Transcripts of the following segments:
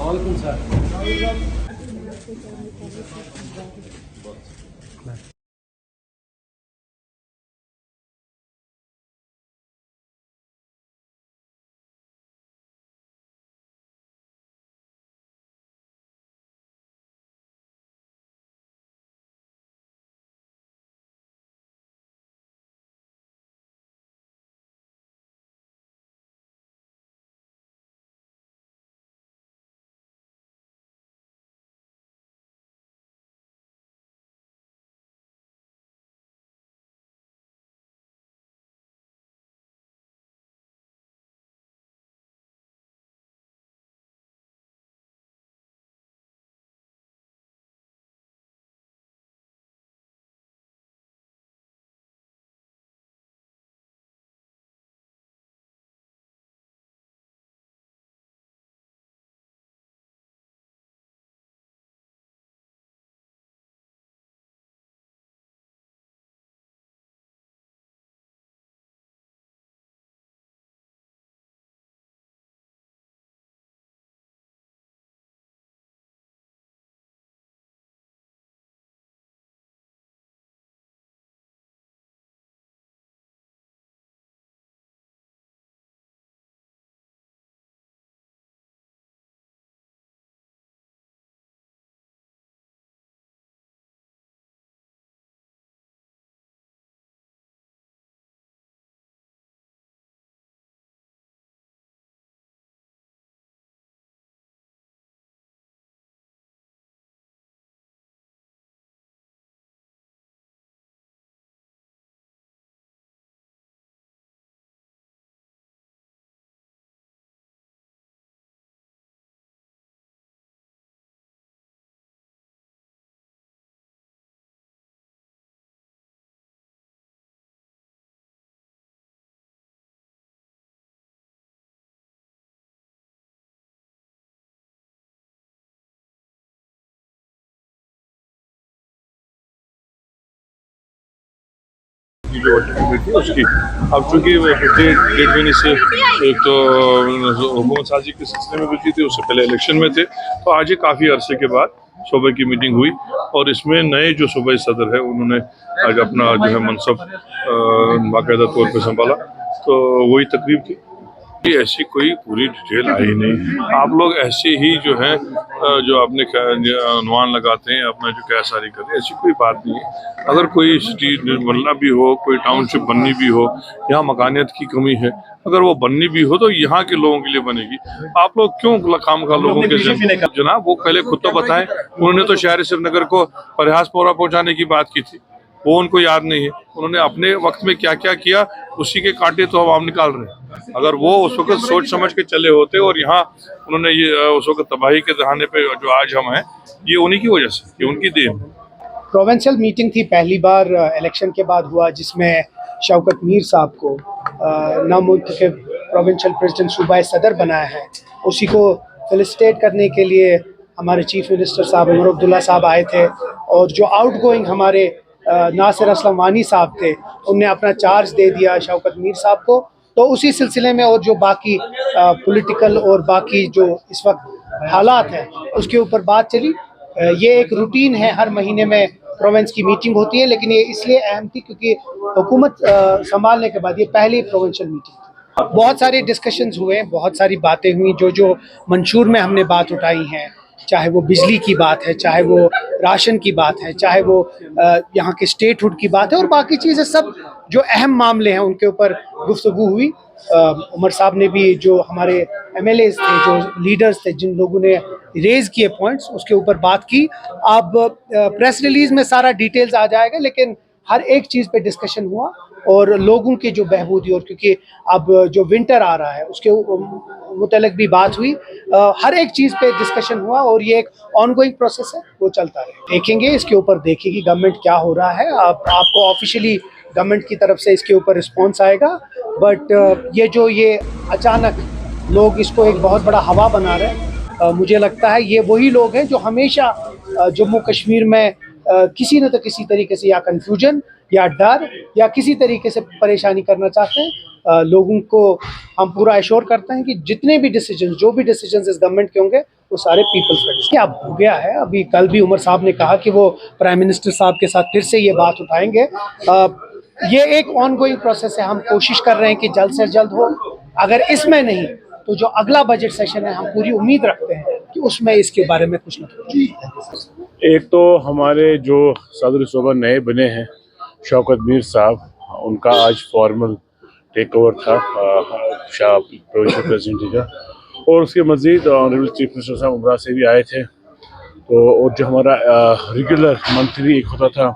वालेकुम सर। की जो एक्टिविटी थी उसकी अब चूँकि पिछले 1.5 महीने से एक तो हुकूमत साजी के सिलसिले में बिजी थे, उससे पहले इलेक्शन में थे, तो आज ये काफ़ी अरसे के बाद सूबे की मीटिंग हुई और इसमें नए जो सूबाई सदर है उन्होंने आज अपना जो है मनसब बाकायदा तौर पर संभाला, तो वही तकरीब थी। ये ऐसी कोई पूरी डिटेल आई नहीं, आप लोग ऐसे ही जो है जो आपने अनुमान लगाते हैं अपना जो क्या सारी करते हैं, ऐसी कोई बात नहीं है। अगर कोई स्ट्रीट बनना भी हो, कोई टाउनशिप बननी भी हो, यहाँ मकानियत की कमी है, अगर वो बननी भी हो तो यहाँ के लोगों के लिए बनेगी। आप लोग क्यों खामखा लोगों के जनाब वो पहले खुद तो बताएं, उन्होंने तो शहर श्रीनगर को प्रयासपोरा पहुँचाने की बात की थी, वो उनको याद नहीं है। उन्होंने अपने वक्त में क्या क्या किया उसी के कांटे तो अब हम निकाल रहे हैं। अगर वो उस वक्त सोच समझ के चले होते और यहाँ उन्होंने ये उस वक्त तबाही के दहाने पे जो आज हम हैं, ये उन्हीं की वजह से, ये उनकी देन। प्रोविंशियल मीटिंग थी, पहली बार इलेक्शन के बाद हुआ, जिसमें शौकत मीर साहब को नामुंतखब प्रोविंशियल प्रेसिडेंट सूबाई सदर बनाया है। उसी को फेलिसिटेट करने के लिए हमारे चीफ मिनिस्टर साहब उमर अब्दुल्ला साहब आए थे, और जो आउटगोइंग हमारे नासिर असलम वानी साहब थे, उनने अपना चार्ज दे दिया शौकत मीर साहब को। तो उसी सिलसिले में और जो बाकी पॉलिटिकल और बाकी जो इस वक्त हालात हैं उसके ऊपर बात चली। ये एक रूटीन है, हर महीने में प्रोविंस की मीटिंग होती है, लेकिन ये इसलिए अहम थी क्योंकि हुकूमत संभालने के बाद ये पहली प्रोविंशियल मीटिंग थी। बहुत सारे डिस्कशंस हुए, बहुत सारी बातें हुई, जो मंशूर में हमने बात उठाई हैं, चाहे वो बिजली की बात है, चाहे वो राशन की बात है, चाहे वो यहाँ के स्टेटहुड की बात है, और बाकी चीज़ें सब जो अहम मामले हैं उनके ऊपर गुफ्तगू हुई। उमर साहब ने भी, जो हमारे एमएलएज थे, जो लीडर्स थे, जिन लोगों ने रेज किए पॉइंट्स, उसके ऊपर बात की। अब प्रेस रिलीज में सारा डिटेल्स आ जाएगा, लेकिन हर एक चीज़ पे डिस्कशन हुआ और लोगों की जो बहबूदी, और क्योंकि अब जो विंटर आ रहा है उसके मुतल्लिक भी बात हुई। हर एक चीज़ पे डिस्कशन हुआ और ये एक ऑनगोइंग प्रोसेस है, वो चलता रहे। देखेंगे इसके ऊपर, देखेगी गवर्नमेंट क्या हो रहा है। आपको ऑफिशियली गवर्नमेंट की तरफ से इसके ऊपर रिस्पॉन्स आएगा, बट ये अचानक लोग इसको एक बहुत बड़ा हवा बना रहे हैं। मुझे लगता है ये वही लोग हैं जो हमेशा जम्मू कश्मीर में किसी न तो किसी तरीके से या कन्फ्यूजन या डर या किसी तरीके से परेशानी करना चाहते हैं। लोगों को हम पूरा एश्योर करते हैं कि जितने भी डिसीजन जो भी डिसीजन इस गवर्नमेंट के होंगे वो सारे पीपल्स फ्रेंडली। क्या हो गया है, अभी कल भी उमर साहब ने कहा कि वो प्राइम मिनिस्टर साहब के साथ फिर से ये बात उठाएंगे। ये एक ऑनगोइंग प्रोसेस है, हम कोशिश कर रहे हैं कि जल्द से जल्द हो। अगर इसमें नहीं तो जो अगला बजट सेशन है हम पूरी उम्मीद रखते हैं कि उसमें इसके बारे में कुछ न कुछ। एक तो हमारे जो सदर सूबा नए बने हैं शौकत मीर साहब, उनका आज फॉर्मल टेक ओवर था शाह प्रोविंशियल प्रेसिडेंट का, और उसके मज़ीद ऑनरेबल चीफ मिनिस्टर साहब उमरा से भी आए थे। तो और जो हमारा रेगुलर मंथली एक होता था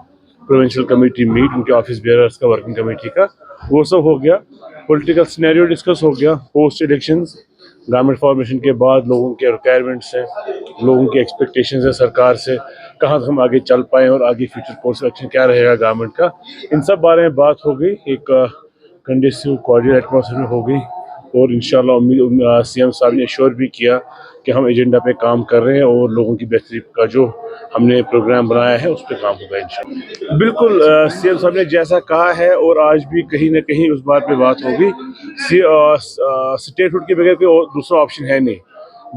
प्रोविंशियल कमेटी मीट उनके ऑफिस बेयरर्स का, वर्किंग कमेटी का, वो सब हो गया। पॉलिटिकल सिनेरियो डिस्कस हो गया। पोस्ट इलेक्शंस गवर्नमेंट फॉर्मेशन के बाद लोगों के रिक्वायरमेंट्स हैं, लोगों की एक्सपेक्टेशंस है सरकार से, कहाँ हम आगे चल पाएँ और आगे फ्यूचर कोर्स एक्शन क्या रहेगा गवर्नमेंट का, इन सब बारे में बात हो गई। एक कंडीसिव कॉर्डियल एटमॉस्फेयर में हो गई, और इंशाल्लाह उम्मीद सीएम साहब ने एश्योर भी किया कि हम एजेंडा पे काम कर रहे हैं और लोगों की बेहतरी का जो हमने प्रोग्राम बनाया है उस पर काम होगा इंशाल्लाह। बिल्कुल सीएम साहब ने जैसा कहा है, और आज भी कहीं ना कहीं उस बात पे बात होगी। स्टेटहुड के बगैर कोई दूसरा ऑप्शन है नहीं।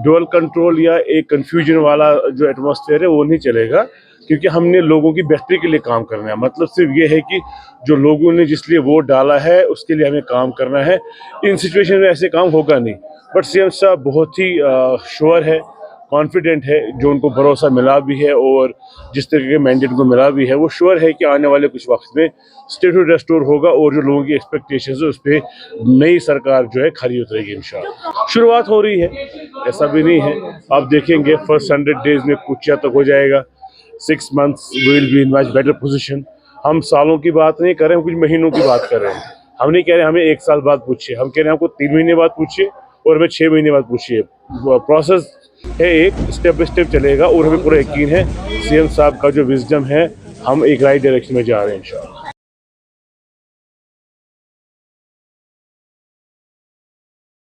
डुअल कंट्रोल या एक कन्फ्यूजन वाला जो एटमॉस्फेयर है वो नहीं चलेगा, क्योंकि हमने लोगों की बेहतरी के लिए काम करना है। मतलब सिर्फ ये है कि जो लोगों ने जिस लिए वोट डाला है उसके लिए हमें काम करना है। इन सिचुएशन में ऐसे काम होगा नहीं। बट सीएम साहब बहुत ही श्योर है, कॉन्फिडेंट है, जो उनको भरोसा मिला भी है और जिस तरीके के मैंडेट को मिला भी है, वो श्योर है कि आने वाले कुछ वक्त में स्टेटहुड रेस्टोर होगा और जो लोगों की एक्सपेक्टेशंस है उस पर नई सरकार जो है खरी उतरेगी इंशाल्लाह। शुरुआत हो रही है, ऐसा भी नहीं है। आप देखेंगे फर्स्ट 100 डेज में कुछ तक हो जाएगा। 6 months will be in much better position. हम सालों की बात नहीं कर रहे हैं, कुछ महीनों की बात कर रहे हैं। हम नहीं कह रहे हमें 1 साल बाद पूछिए, हम कह रहे हैं हमको 3 महीने बाद पूछिए और हमें 6 महीने बाद पूछिए। प्रोसेस है, एक स्टेप बाय स्टेप चलेगा, और हमें पूरा यकीन है सीएम साहब का जो विजडम है, हम एक राइट डायरेक्शन में जा रहे हैं इंशाल्लाह।